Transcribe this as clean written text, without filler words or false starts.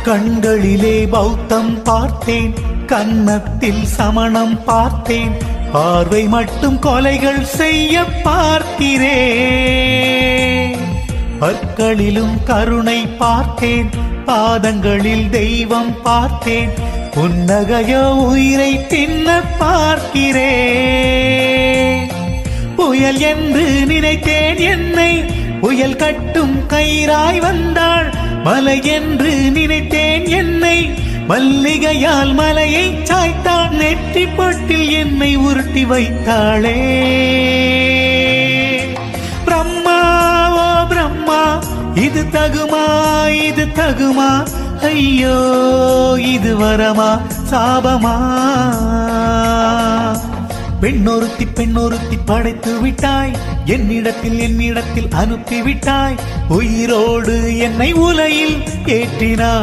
கண்களிலே பௌத்தம் பார்த்தேன், கன்னத்தில் சமணம் பார்த்தேன், பார்வை மட்டும் கொலைகள் செய்ய பார்க்கிறேன். பற்களிலும் கருணை பார்த்தேன், பாதங்களில் தெய்வம் பார்த்தேன், புன்னகையோ உயிரை தின்ன பார்க்கிறேன். புயல் என்று நினைத்தேன் என்னை புயல் கட்டும் கயிறாய் வந்தாள், மலை என்று நினைத்தேன் என்னை மல்லிகையால் மலையை சாய்த்தாள், நெற்றி பொட்டில் என்னை உருட்டி வைத்தாளே. பிரம்மா ஓ பிரம்மா, இது தகுமா இது தகுமா, ஐயோ இது வரமா சாபமா. பெண்ணொருத்தி படைத்து விட்டாய், என்னிடத்தில் அனுப்பி விட்டாய், உயிரோடு என்னை உலையில் ஏற்றினாய்.